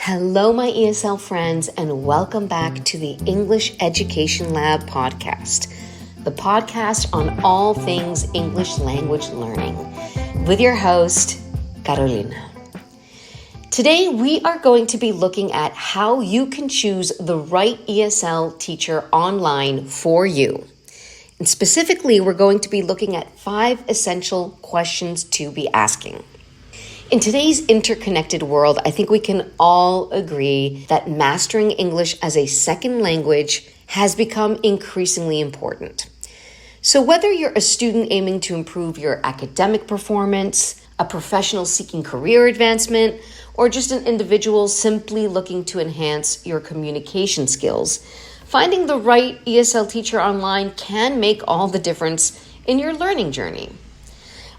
Hello, my ESL friends, and welcome back to the English Education Lab podcast, the podcast on all things English language learning, with your host, Carolina. Today, we are going to be looking at how you can choose the right ESL teacher online for you. And specifically, we're going to be looking at 5 essential questions to be asking. In today's interconnected world, I think we can all agree that mastering English as a second language has become increasingly important. So whether you're a student aiming to improve your academic performance, a professional seeking career advancement, or just an individual simply looking to enhance your communication skills, finding the right ESL teacher online can make all the difference in your learning journey.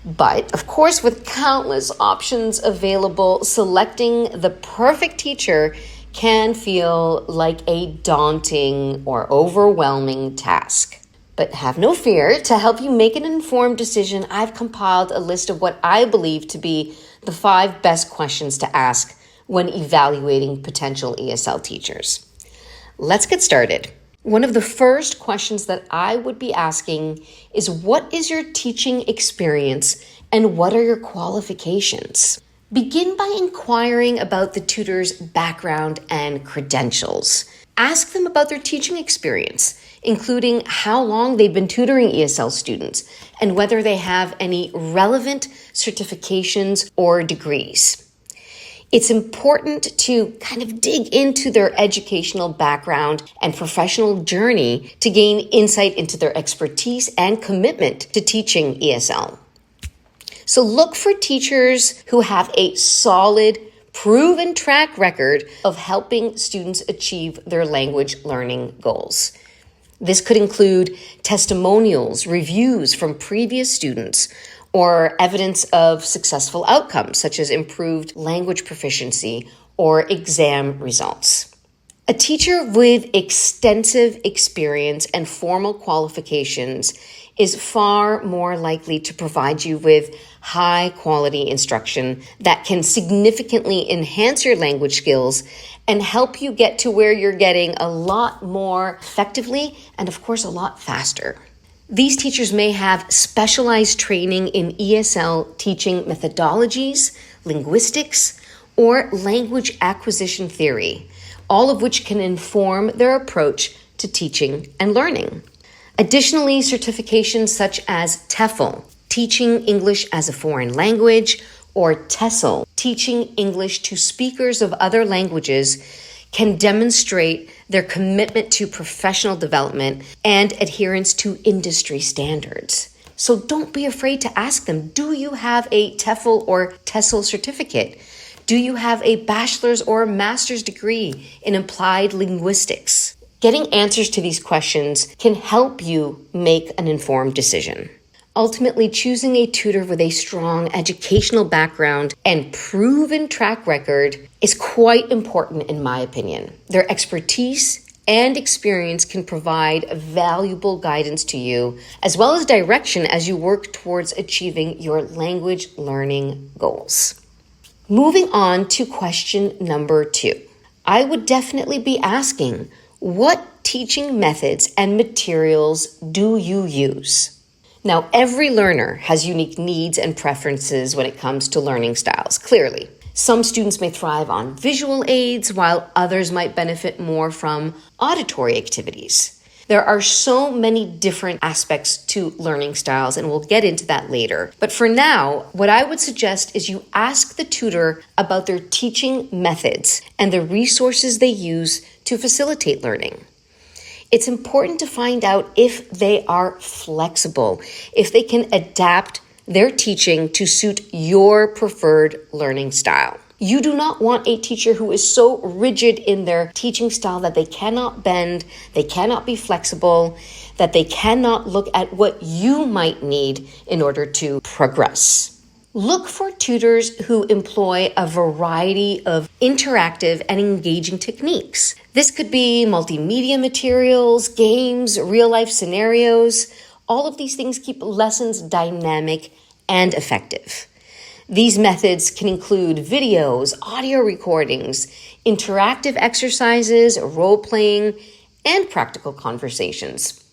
But, of course, with countless options available, selecting the perfect teacher can feel like a daunting or overwhelming task. But have no fear. To help you make an informed decision, I've compiled a list of what I believe to be the 5 best questions to ask when evaluating potential ESL teachers. Let's get started. One of the first questions that I would be asking is, what is your teaching experience and what are your qualifications? Begin by inquiring about the tutor's background and credentials. Ask them about their teaching experience, including how long they've been tutoring ESL students and whether they have any relevant certifications or degrees. It's important to kind of dig into their educational background and professional journey to gain insight into their expertise and commitment to teaching ESL. So look for teachers who have a solid, proven track record of helping students achieve their language learning goals. This could include testimonials, reviews from previous students, or evidence of successful outcomes, such as improved language proficiency or exam results. A teacher with extensive experience and formal qualifications is far more likely to provide you with high-quality instruction that can significantly enhance your language skills and help you get to where you're getting a lot more effectively and, of course, a lot faster. These teachers may have specialized training in ESL teaching methodologies, linguistics, or language acquisition theory, all of which can inform their approach to teaching and learning. Additionally, certifications such as TEFL, Teaching English as a Foreign Language, or TESOL, Teaching English to Speakers of Other Languages, can demonstrate their commitment to professional development and adherence to industry standards. So don't be afraid to ask them, do you have a TEFL or TESOL certificate? Do you have a bachelor's or master's degree in applied linguistics? Getting answers to these questions can help you make an informed decision. Ultimately, choosing a tutor with a strong educational background and proven track record is quite important in my opinion. Their expertise and experience can provide valuable guidance to you, as well as direction as you work towards achieving your language learning goals. Moving on to question number 2. I would definitely be asking, what teaching methods and materials do you use? Now, every learner has unique needs and preferences when it comes to learning styles, clearly. Some students may thrive on visual aids, while others might benefit more from auditory activities. There are so many different aspects to learning styles, and we'll get into that later. But for now, what I would suggest is you ask the tutor about their teaching methods and the resources they use to facilitate learning. It's important to find out if they are flexible, if they can adapt their teaching to suit your preferred learning style. You do not want a teacher who is so rigid in their teaching style that they cannot bend, they cannot be flexible, that they cannot look at what you might need in order to progress. Look for tutors who employ a variety of interactive and engaging techniques. This could be multimedia materials, games, real-life scenarios. All of these things keep lessons dynamic and effective. These methods can include videos, audio recordings, interactive exercises, role-playing, and practical conversations.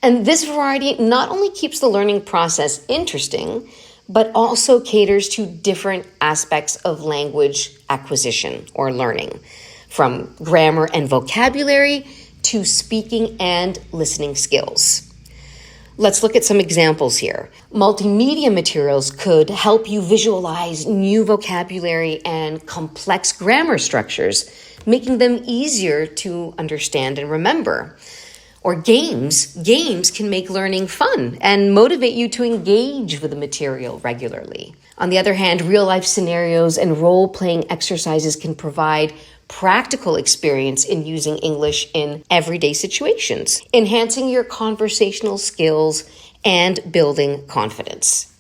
And this variety not only keeps the learning process interesting, but also caters to different aspects of language acquisition or learning, from grammar and vocabulary to speaking and listening skills. Let's look at some examples here. Multimedia materials could help you visualize new vocabulary and complex grammar structures, making them easier to understand and remember. Or games can make learning fun and motivate you to engage with the material regularly. On the other hand, real-life scenarios and role-playing exercises can provide practical experience in using English in everyday situations, enhancing your conversational skills and building confidence.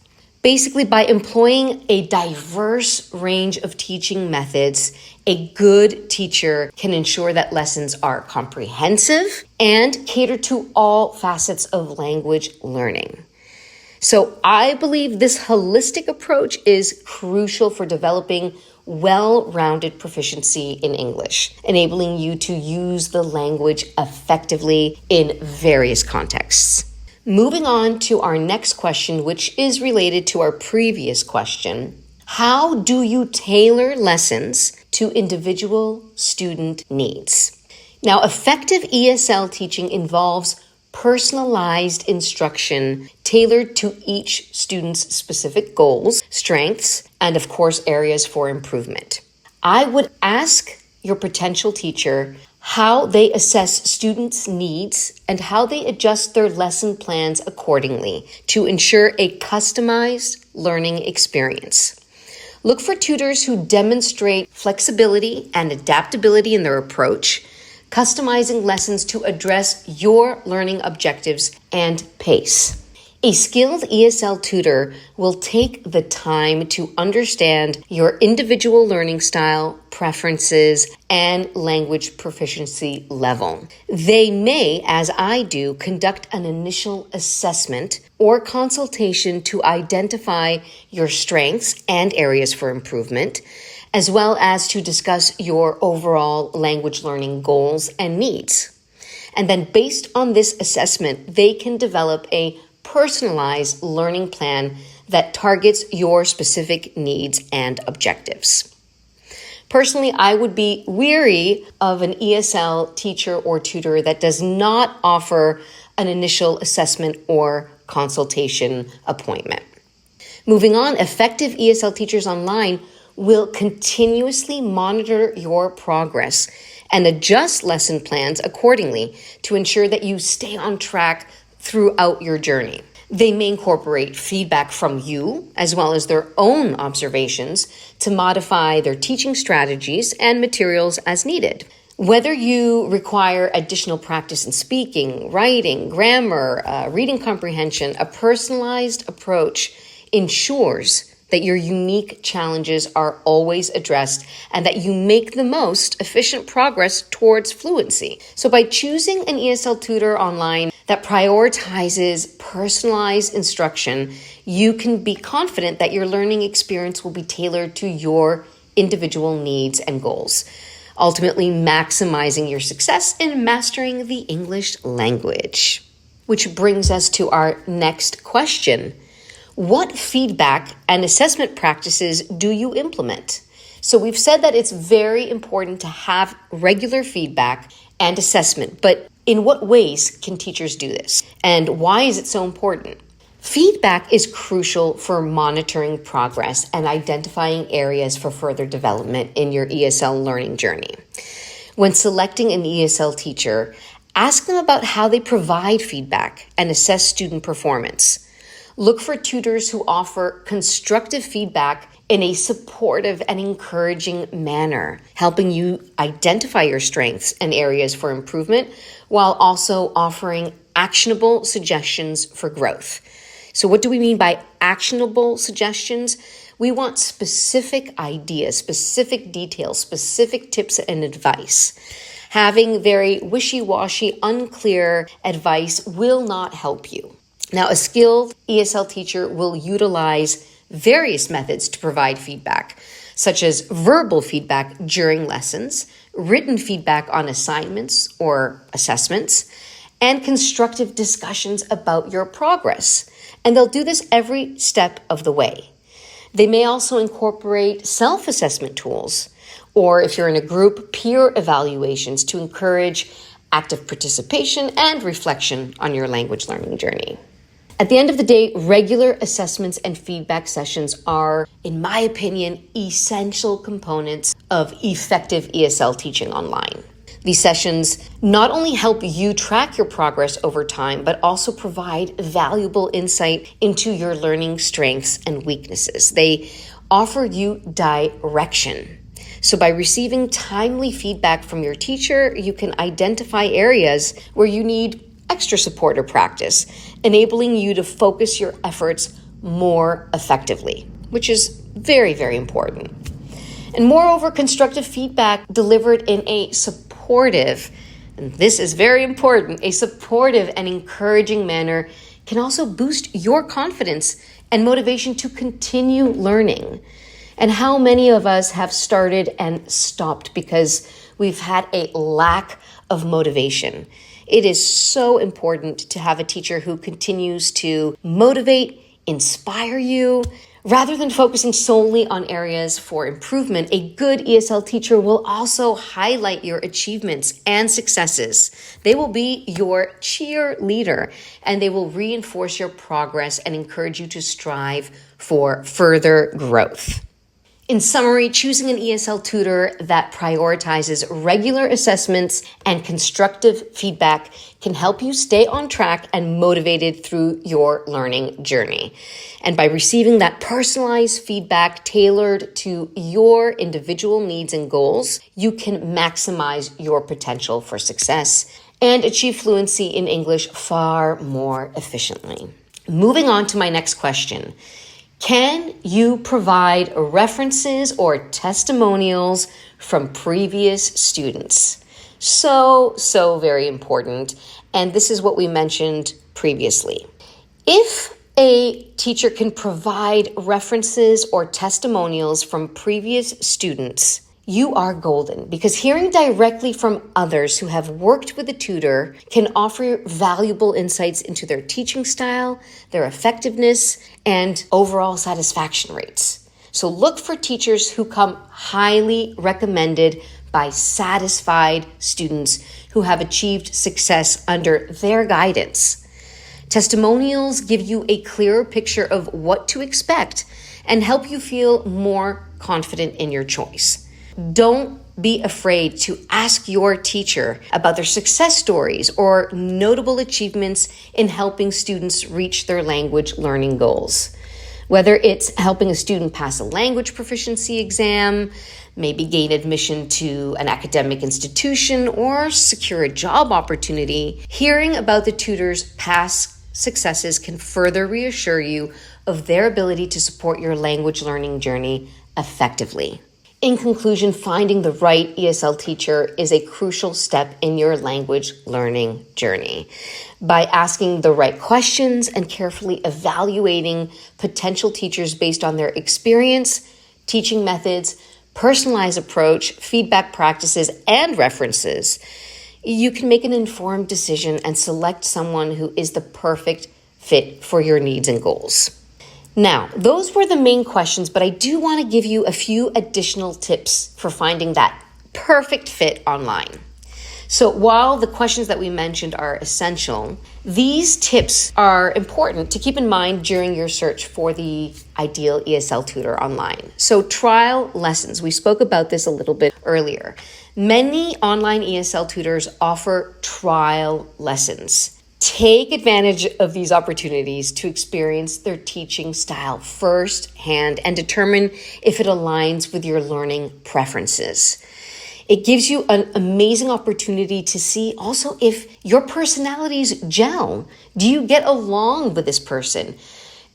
Basically, by employing a diverse range of teaching methods, a good teacher can ensure that lessons are comprehensive and cater to all facets of language learning. So I believe this holistic approach is crucial for developing well-rounded proficiency in English, enabling you to use the language effectively in various contexts. Moving on to our next question, which is related to our previous question. How do you tailor lessons to individual student needs? Now, effective ESL teaching involves personalized instruction tailored to each student's specific goals, strengths, and of course, areas for improvement. I would ask your potential teacher how they assess students' needs and how they adjust their lesson plans accordingly to ensure a customized learning experience. Look for tutors who demonstrate flexibility and adaptability in their approach, customizing lessons to address your learning objectives and pace. A skilled ESL tutor will take the time to understand your individual learning style, preferences, and language proficiency level. They may, as I do, conduct an initial assessment or consultation to identify your strengths and areas for improvement, as well as to discuss your overall language learning goals and needs. And then based on this assessment, they can develop a personalized learning plan that targets your specific needs and objectives. Personally, I would be weary of an ESL teacher or tutor that does not offer an initial assessment or consultation appointment. Moving on, effective ESL teachers online will continuously monitor your progress and adjust lesson plans accordingly to ensure that you stay on track throughout your journey. They may incorporate feedback from you as well as their own observations to modify their teaching strategies and materials as needed. Whether you require additional practice in speaking, writing, grammar, reading comprehension, a personalized approach ensures that your unique challenges are always addressed and that you make the most efficient progress towards fluency. So by choosing an ESL tutor online that prioritizes personalized instruction, you can be confident that your learning experience will be tailored to your individual needs and goals, ultimately maximizing your success in mastering the English language. Which brings us to our next question. What feedback and assessment practices do you implement? So we've said that it's very important to have regular feedback and assessment, but in what ways can teachers do this? And why is it so important? Feedback is crucial for monitoring progress and identifying areas for further development in your ESL learning journey. When selecting an ESL teacher, ask them about how they provide feedback and assess student performance. Look for tutors who offer constructive feedback in a supportive and encouraging manner, helping you identify your strengths and areas for improvement while also offering actionable suggestions for growth. So what do we mean by actionable suggestions? We want specific ideas, specific details, specific tips and advice. Having very wishy-washy, unclear advice will not help you. Now, a skilled ESL teacher will utilize various methods to provide feedback, such as verbal feedback during lessons, written feedback on assignments or assessments, and constructive discussions about your progress. And they'll do this every step of the way. They may also incorporate self-assessment tools, or if you're in a group, peer evaluations to encourage active participation and reflection on your language learning journey. At the end of the day, regular assessments and feedback sessions are, in my opinion, essential components of effective ESL teaching online. These sessions not only help you track your progress over time, but also provide valuable insight into your learning strengths and weaknesses. They offer you direction. So by receiving timely feedback from your teacher, you can identify areas where you need extra support or practice, enabling you to focus your efforts more effectively, which is very, very important. And moreover, constructive feedback delivered in a supportive, and this is very important, a supportive and encouraging manner can also boost your confidence and motivation to continue learning. And how many of us have started and stopped because we've had a lack of motivation? It is so important to have a teacher who continues to motivate, inspire you. Rather than focusing solely on areas for improvement, a good ESL teacher will also highlight your achievements and successes. They will be your cheerleader, and they will reinforce your progress and encourage you to strive for further growth. In summary, choosing an ESL tutor that prioritizes regular assessments and constructive feedback can help you stay on track and motivated through your learning journey. And by receiving that personalized feedback tailored to your individual needs and goals, you can maximize your potential for success and achieve fluency in English far more efficiently. Moving on to my next question. Can you provide references or testimonials from previous students? So very important. And this is what we mentioned previously. If a teacher can provide references or testimonials from previous students, you are golden, because hearing directly from others who have worked with a tutor can offer valuable insights into their teaching style, their effectiveness, and overall satisfaction rates. So look for teachers who come highly recommended by satisfied students who have achieved success under their guidance. Testimonials give you a clearer picture of what to expect and help you feel more confident in your choice. Don't be afraid to ask your teacher about their success stories or notable achievements in helping students reach their language learning goals. Whether it's helping a student pass a language proficiency exam, maybe gain admission to an academic institution, or secure a job opportunity, hearing about the tutor's past successes can further reassure you of their ability to support your language learning journey effectively. In conclusion, finding the right ESL teacher is a crucial step in your language learning journey. By asking the right questions and carefully evaluating potential teachers based on their experience, teaching methods, personalized approach, feedback practices, and references, you can make an informed decision and select someone who is the perfect fit for your needs and goals. Now, those were the main questions, but I do want to give you a few additional tips for finding that perfect fit online. So while the questions that we mentioned are essential, these tips are important to keep in mind during your search for the ideal ESL tutor online. So trial lessons, we spoke about this a little bit earlier. Many online ESL tutors offer trial lessons. Take advantage of these opportunities to experience their teaching style firsthand and determine if it aligns with your learning preferences. It gives you an amazing opportunity to see also if your personalities gel. Do you get along with this person?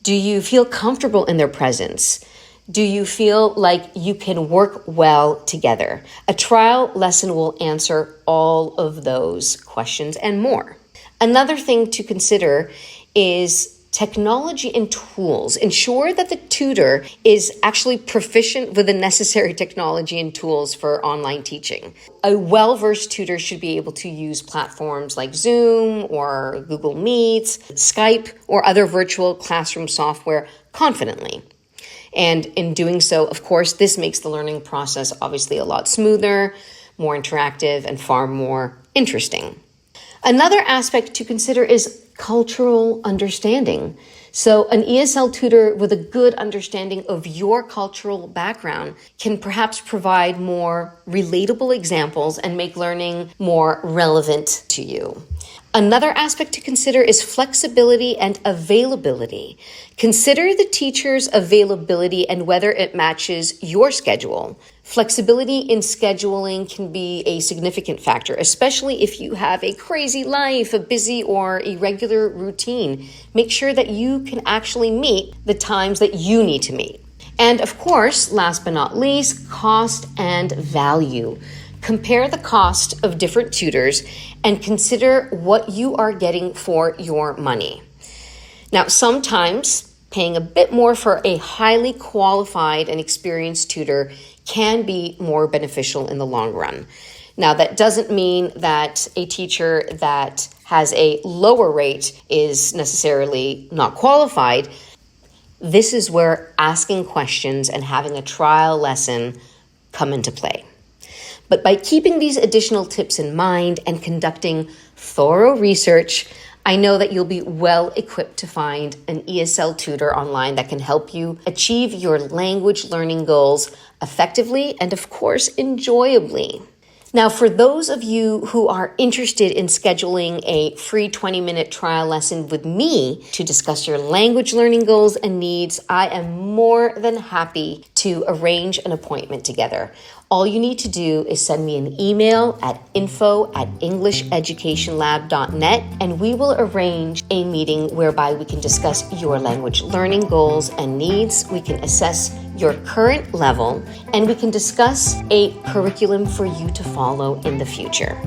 Do you feel comfortable in their presence? Do you feel like you can work well together? A trial lesson will answer all of those questions and more. Another thing to consider is technology and tools. Ensure that the tutor is actually proficient with the necessary technology and tools for online teaching. A well-versed tutor should be able to use platforms like Zoom or Google Meets, Skype, or other virtual classroom software confidently. And in doing so, of course, this makes the learning process obviously a lot smoother, more interactive, and far more interesting. Another aspect to consider is cultural understanding. So an ESL tutor with a good understanding of your cultural background can perhaps provide more relatable examples and make learning more relevant to you. Another aspect to consider is flexibility and availability. Consider the teacher's availability and whether it matches your schedule. Flexibility in scheduling can be a significant factor, especially if you have a crazy life, a busy or irregular routine. Make sure that you can actually meet the times that you need to meet. And of course, last but not least, cost and value. Compare the cost of different tutors and consider what you are getting for your money. Now, sometimes paying a bit more for a highly qualified and experienced tutor can be more beneficial in the long run. Now, that doesn't mean that a teacher that has a lower rate is necessarily not qualified. This is where asking questions and having a trial lesson come into play. But by keeping these additional tips in mind and conducting thorough research, I know that you'll be well equipped to find an ESL tutor online that can help you achieve your language learning goals effectively and, of course, enjoyably. Now, for those of you who are interested in scheduling a free 20-minute trial lesson with me to discuss your language learning goals and needs, I am more than happy to arrange an appointment together. All you need to do is send me an email at info@englisheducationlab.net, and we will arrange a meeting whereby we can discuss your language learning goals and needs. We can assess your current level, and we can discuss a curriculum for you to follow in the future.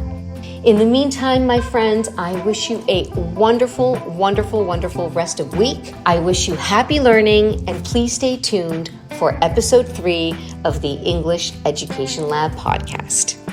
In the meantime, my friends, I wish you a wonderful, wonderful, wonderful rest of week. I wish you happy learning, and please stay tuned for episode 3 of the English Education Lab podcast.